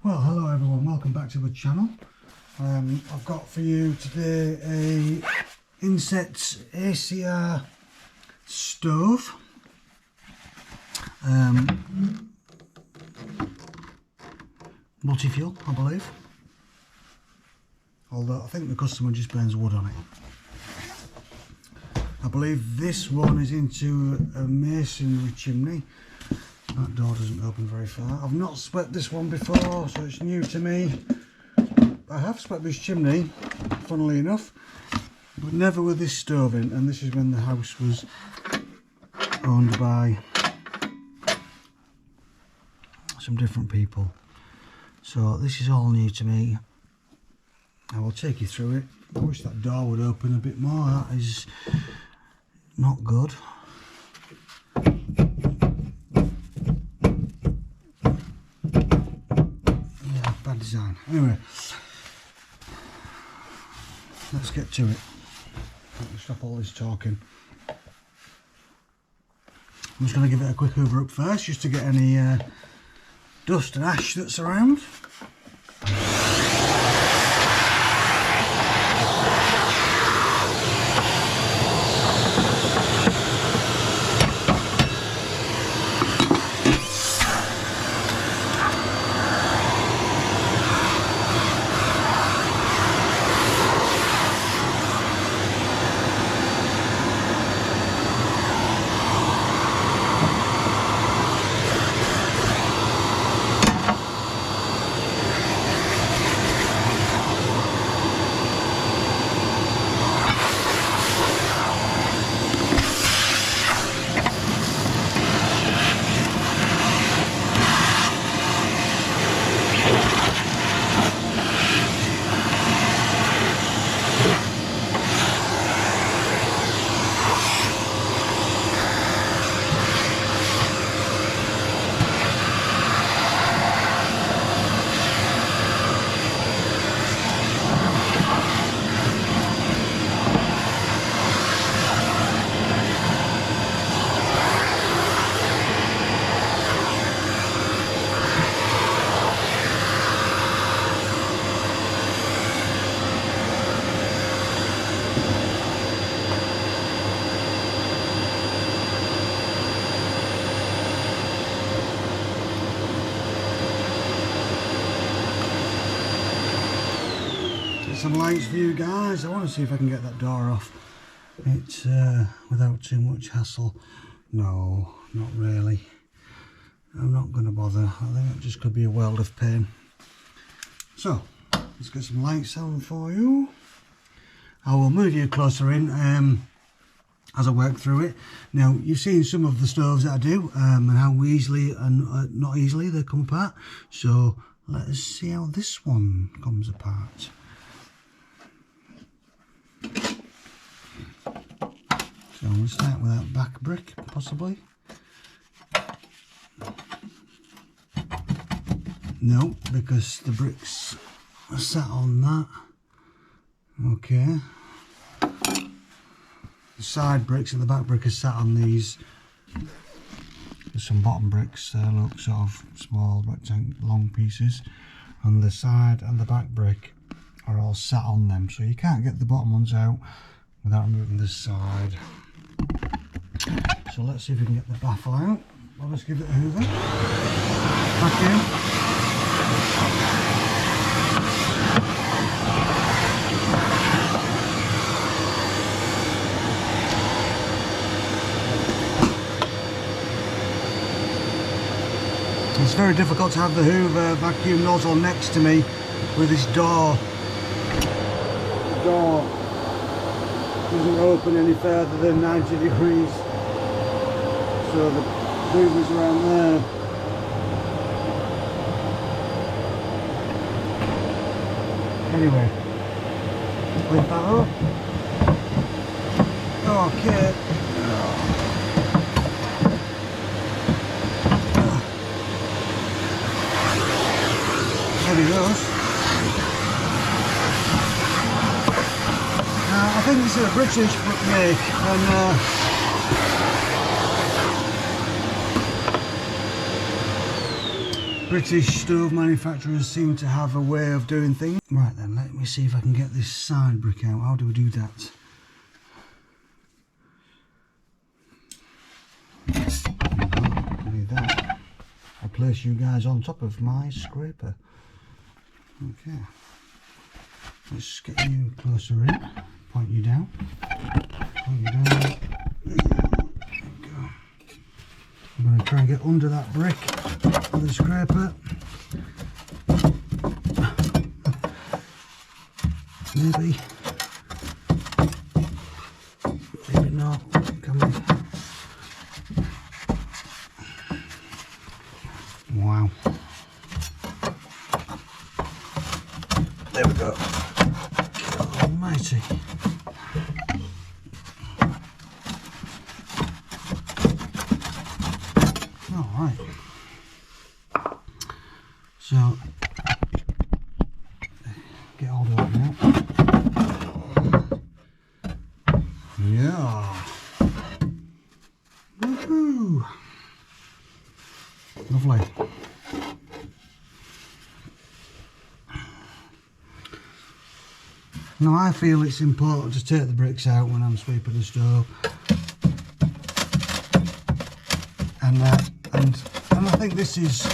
Well, hello everyone, welcome back to the channel. I've got for you today a Inset ACR stove. Multi-fuel, I believe. Although I think the customer just burns wood on it. I believe this one is into a masonry chimney. That door doesn't open very far. I've not swept this one before, so it's new to me. I have swept this chimney, funnily enough, but never with this stove in, and this is when the house was owned by some different people. So this is all new to me. I will take you through it. I wish that door would open a bit more. That is not good. Yeah, bad design. Anyway, let's get to it. Let me stop all this talking. I'm just going to give it a quick hoover up first, just to get any dust and ash that's around. Some lights for you guys. I want to see if I can get that door off it without too much hassle. No, not really. I'm not going to bother. I think it just could be a world of pain. So let's get some lights on for you. I will move you closer in as I work through it. Now, you've seen some of the stoves that I do and how easily and not easily they come apart. So let's see how this one comes apart. So I'm going to start with that back brick, possibly. No, because the bricks are sat on that. Okay. The side bricks and the back brick are sat on these. There's some bottom bricks there, look, sort of small rectangle long pieces. And the side and the back brick are all sat on them, so you can't get the bottom ones out without removing this side. So let's see if we can get the baffle out. Well, let's give it a hoover. Vacuum. It's very difficult to have the hoover vacuum nozzle next to me with this door. The door doesn't open any further than 90 degrees, so the hoover's around there. Anyway, lift that up. Okay. There he goes. I think this is a British make, and British stove manufacturers seem to have a way of doing things. Right then, let me see if I can get this side brick out. How do we do that? Do that. I place you guys on top of my scraper. Okay. Let's get you closer in. Point you down. Point you down. There we go. I'm going to try and get under that brick with the scraper. Maybe. Maybe not. Come on. Wow. There we go. Almighty. Alright. So, get hold of that now. Yeah. Woohoo! Lovely. Now I feel it's important to take the bricks out when I'm sweeping the stove, and I think this is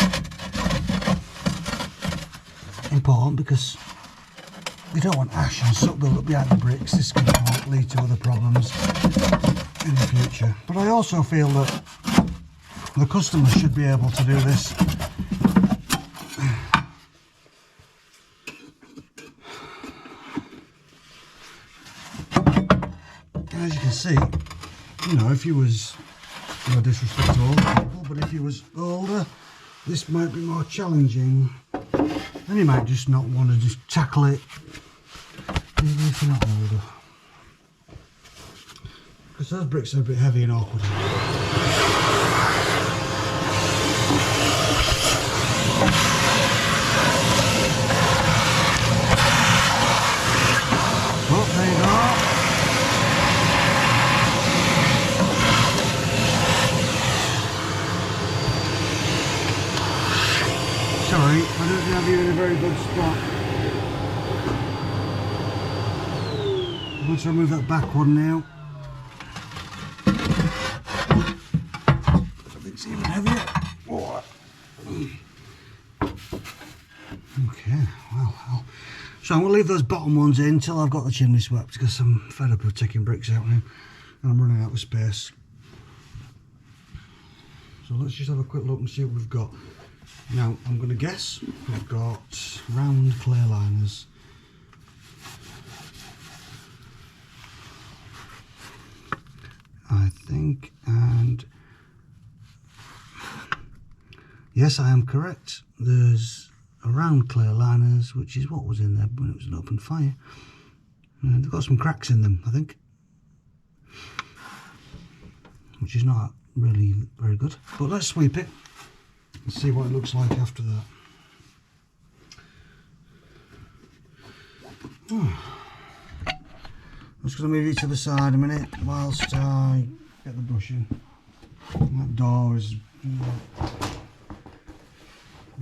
important because we don't want ash and soot build up behind the bricks. This can lead to other problems in the future. But I also feel that the customer should be able to do this as you can see. You know, if you was, no disrespect to older people, but if you was older, this might be more challenging, and you might just not want to just tackle it, even if you're not older, because those bricks are a bit heavy and awkward. Oh, there you go. Sorry, I don't have you in a very good spot. I'm going to remove that back one now. I think it's even heavier. Oh. Okay, well. So I'm going to leave those bottom ones in until I've got the chimney swept, because I'm fed up of taking bricks out now and I'm running out of space. So let's just have a quick look and see what we've got. Now, I'm going to guess we've got round clear liners. I think, and yes, I am correct. There's a round clear liners, which is what was in there when it was an open fire. And they've got some cracks in them, I think, which is not really very good. But let's sweep it and see what it looks like after that. I'm just going to move you to the side a minute whilst I get the brush in. That door is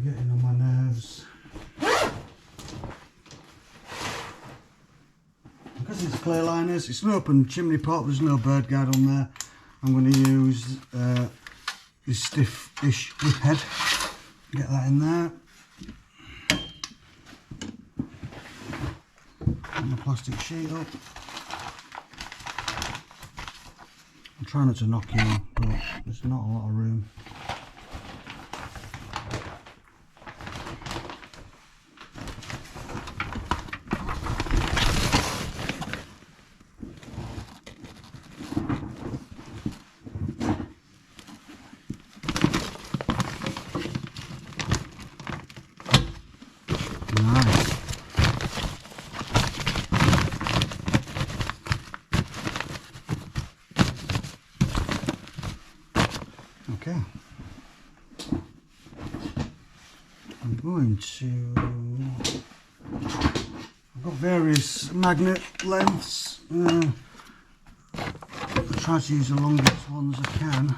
getting on my nerves. Because it's clear liners, it's an open chimney pot, there's no bird guard on there. I'm going to use this stiff-ish whip head. Get that in there. And the plastic sheet up. I'm trying not to knock you, but there's not a lot of room. Nice. Okay. I'm going to... I've got various magnet lengths. I'll try to use the longest ones I can.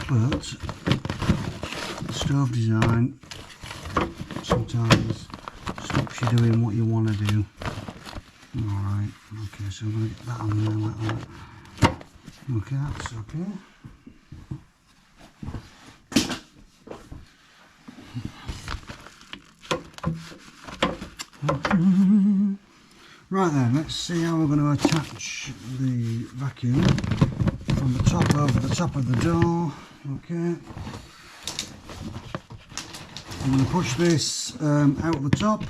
but stove design sometimes stops you doing what you want to do. Alright, okay, so I'm going to get that on there like that. Okay, that's okay. Right then, let's see how we're going to attach the vacuum from the top over the top of the door. Okay. I'm going to push this out the top.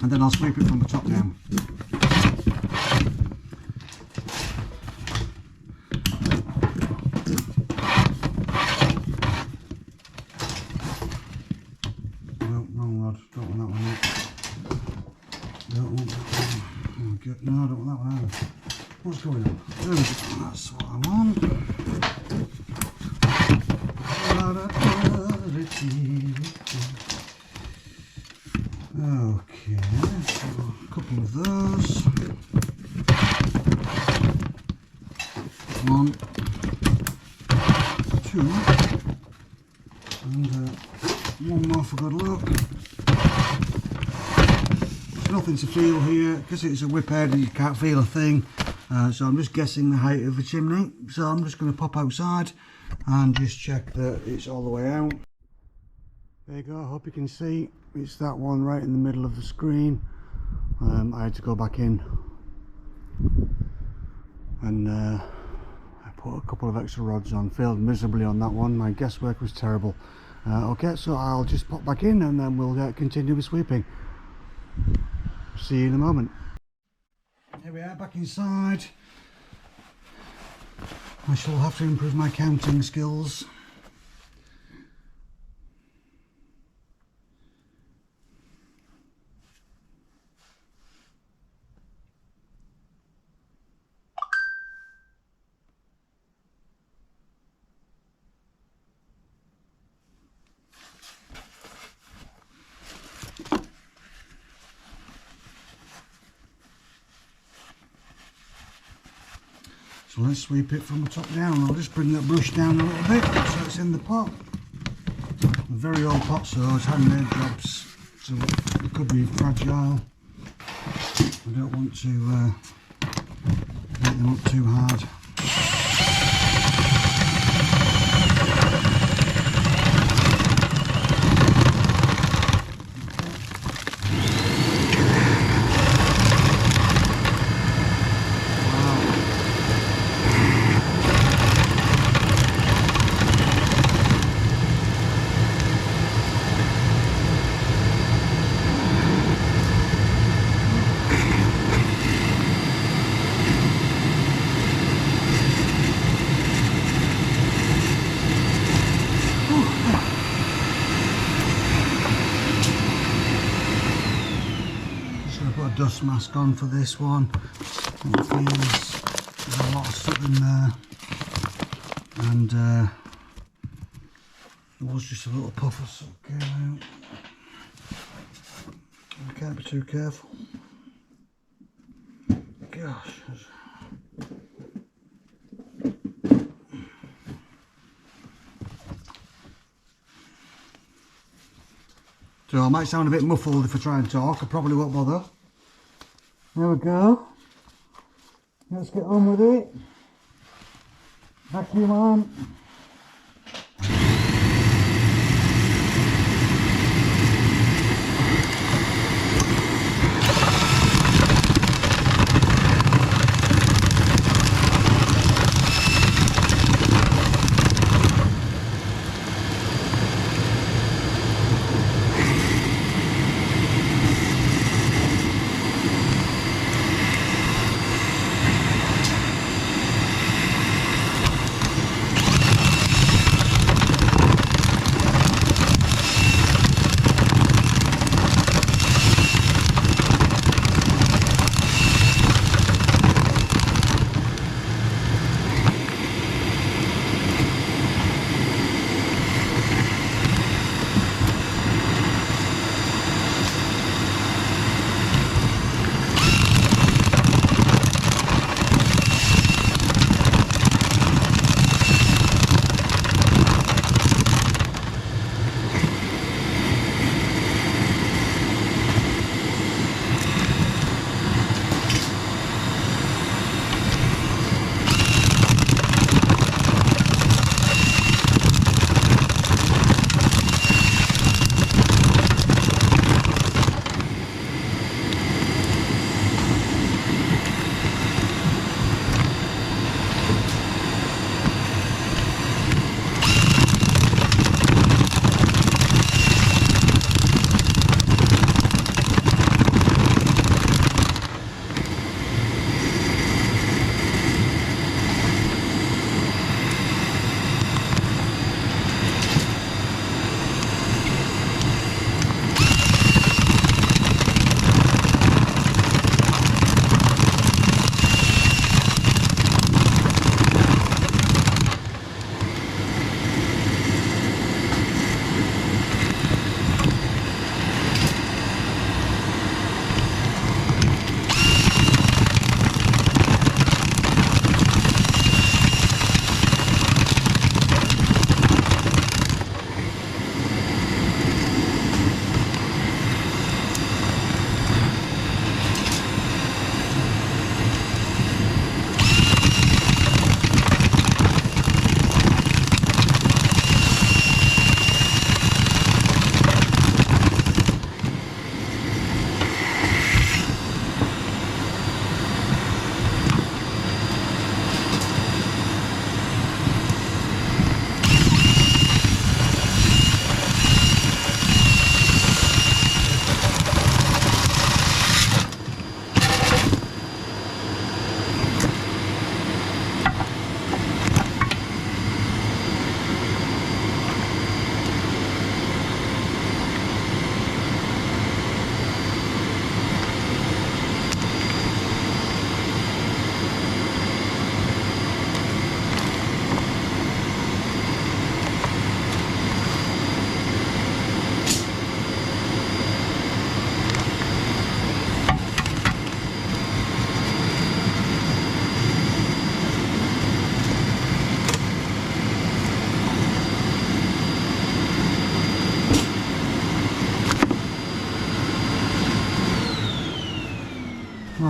And then I'll sweep it from the top down. No, wrong rod. Don't want that one yet. Don't want that one. Okay. No, I don't want that one either. What's going on? There we go. That's what I want. Okay, so a couple of those. One, two, and one more for good luck. There's nothing to feel here because it's a whip head and you can't feel a thing. So I'm just guessing the height of the chimney. So I'm just going to pop outside and just check that it's all the way out. There you go, I hope you can see. It's that one right in the middle of the screen. I had to go back in and I put a couple of extra rods on. Failed miserably on that one. My guesswork was terrible. Okay, so I'll just pop back in and then we'll continue with sweeping. See you in a moment. Here we are, back inside. I shall have to improve my counting skills. So let's sweep it from the top down. I'll just bring that brush down a little bit so it's in the pot. A very old pot, so it's handmade jobs, so it could be fragile. I don't want to make them up too hard. Dust mask on for this one. It feels there's a lot of stuff in there, and there was just a little puff of stuff came out. I can't be too careful. Gosh. So I might sound a bit muffled if I try and talk. I probably won't bother. There we go. Let's get on with it. Vacuum on.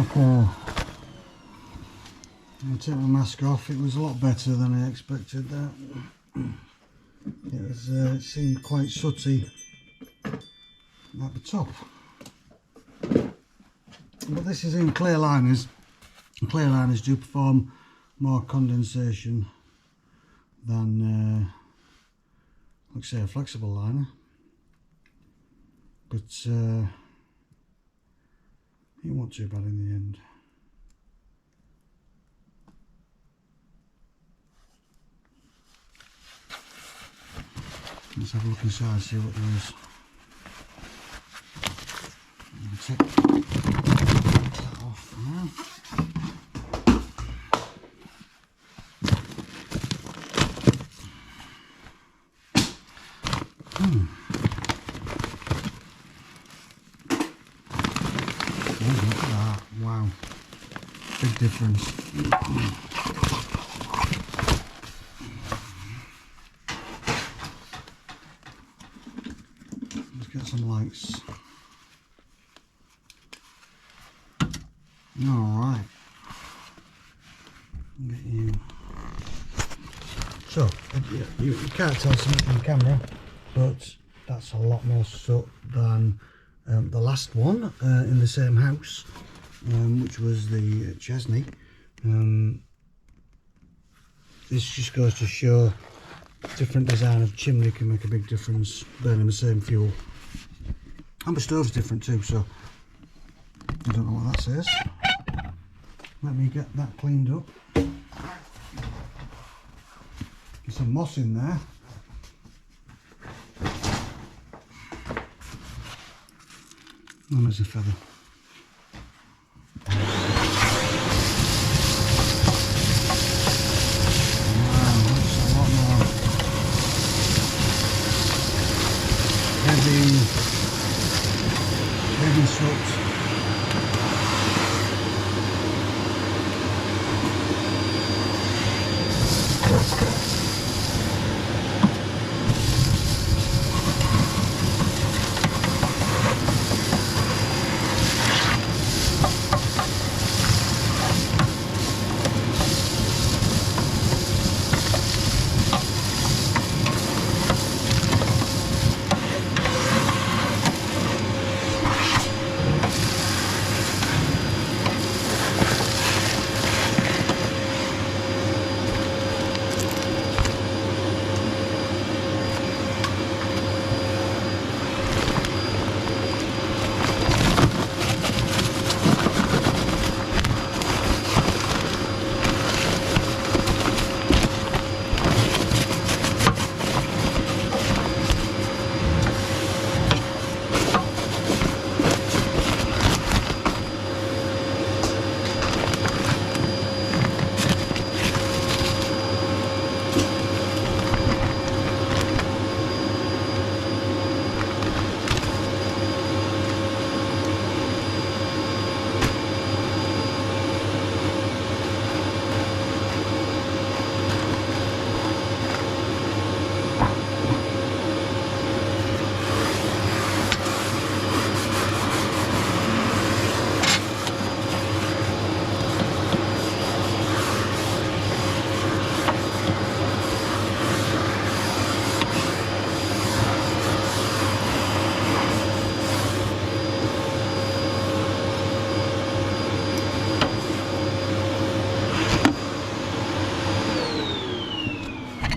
Okay. I'll take my mask off. It was a lot better than I expected that. It seemed quite sooty at the top. But this is in clear liners. Clear liners do perform more condensation than, let's say, a flexible liner. But it wasn't too bad in the end. Let's have a look inside, see what there is. Take that off now. Oh, look at that. Wow. Big difference. Get some lights. Alright. Get you. So, you can't tell something from the camera, but that's a lot more soot than the last one in the same house, which was the Chimney. This just goes to show different design of chimney can make a big difference burning the same fuel. And the stove's different too, so I don't know what that says. Let me get that cleaned up. Get some moss in there. And there's a feather. Wow, that's a lot more heavy soot.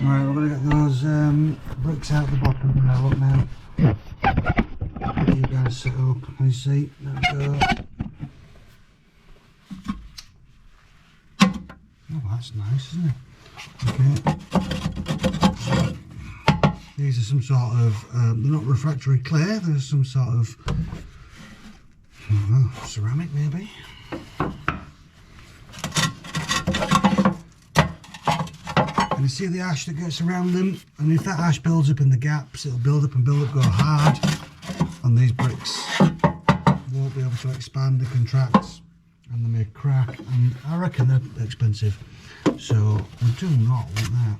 Right, we're going to get those bricks out the bottom now. Look now. Get you guys set up. Can you see? There we go. Oh, that's nice, isn't it? Okay. These are some sort of, they're not refractory clay, there's some sort of, I don't know, ceramic maybe. And you see the ash that gets around them, and if that ash builds up in the gaps, it'll build up and build up, go hard, and these bricks won't be able to expand or contract, and they may crack, and I reckon they're expensive, so we do not want that.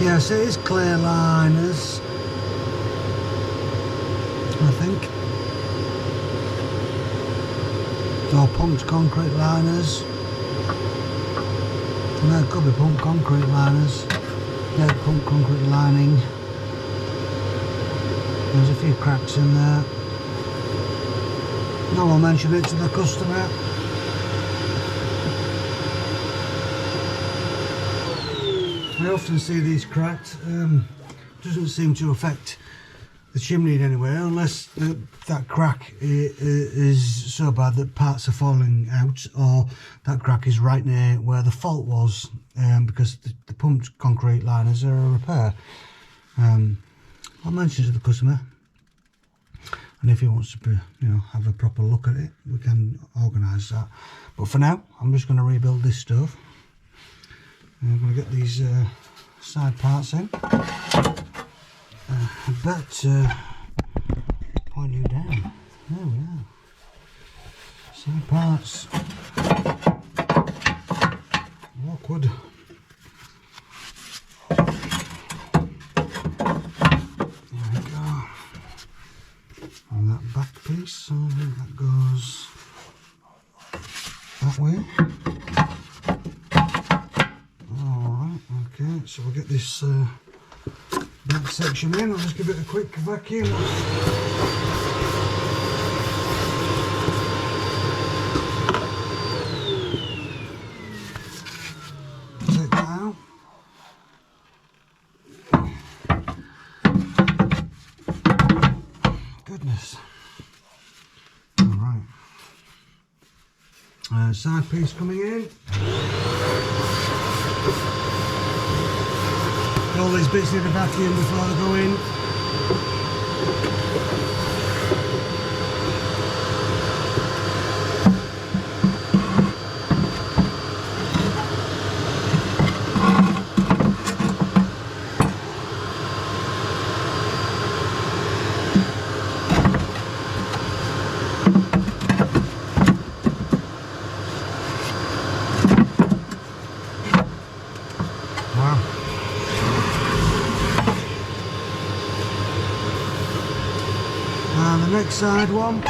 Yes, it is clear liners, I think. Or pumped concrete liners. No, it could be pumped concrete liners. Yeah, pumped concrete lining. There's a few cracks in there. No one mentioned it to the customer. I often see these cracks. Doesn't seem to affect the chimney in any way, unless that crack is so bad that parts are falling out, or that crack is right near where the fault was, because the pumped concrete liners are a repair. I'll mention to the customer, and if he wants to, have a proper look at it, we can organise that. But for now, I'm just going to rebuild this stove. And I'm going to get these side parts in. I bet point you down. There we are. Side parts. Awkward. There we go. And that back piece, I think that goes that way. Alright, okay, so we'll get this back section in. I'll just give it a quick vacuum. Take that out. Goodness. Alright. Side piece coming in. All these bits need a vacuum before they go in. Wow. And the next side one.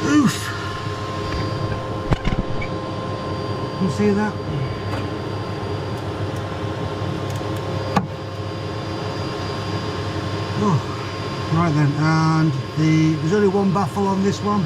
Oof! You see that? Oh, right then, and there's only one baffle on this one.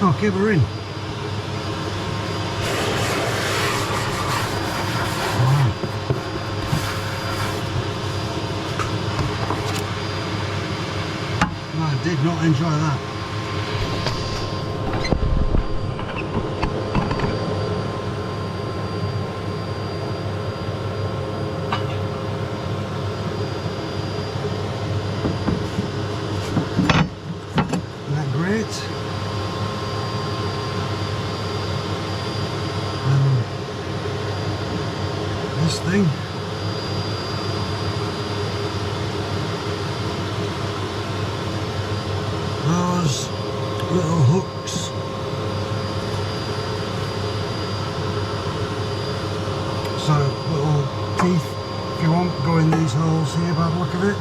Oh, keep her in. Wow. I did not enjoy that. Isn't that great? This thing. Those little hooks. So little teeth, if you want, go in these holes here by the look of it.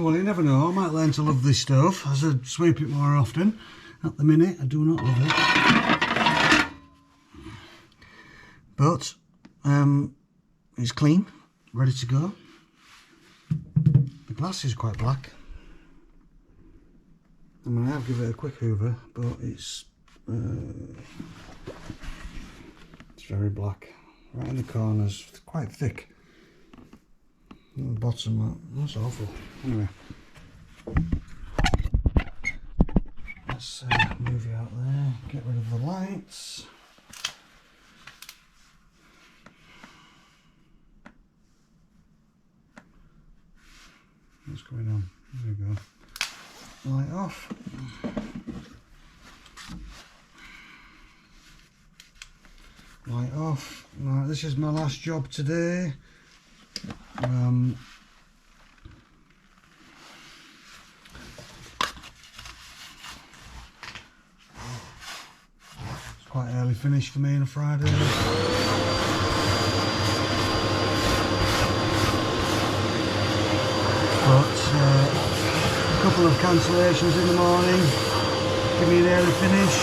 well, you never know. I might learn to love this stove as I sweep it more often. At the minute, I do not love it. But it's clean, ready to go. The glass is quite black. I mean, I have given it a quick hoover, but it's very black. Right in the corners, it's quite thick. On the bottom, that's awful. Anyway, let's move you out there, get rid of the lights. What's going on? There we go. Light off. Light off. Right, this is my last job today. It's quite early finish for me on a Friday. But a couple of cancellations in the morning, give me an early finish.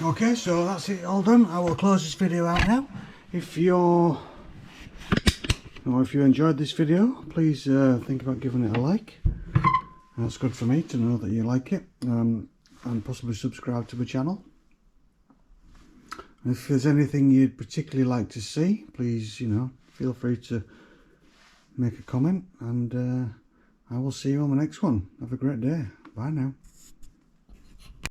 Okay, so that's it all done. I will close this video out now. If you enjoyed this video, please think about giving it a like. That's good for me to know that you like it, and possibly subscribe to the channel. If there's anything you'd particularly like to see, please, feel free to make a comment, and I will see you on the next one. Have a great day. Bye now.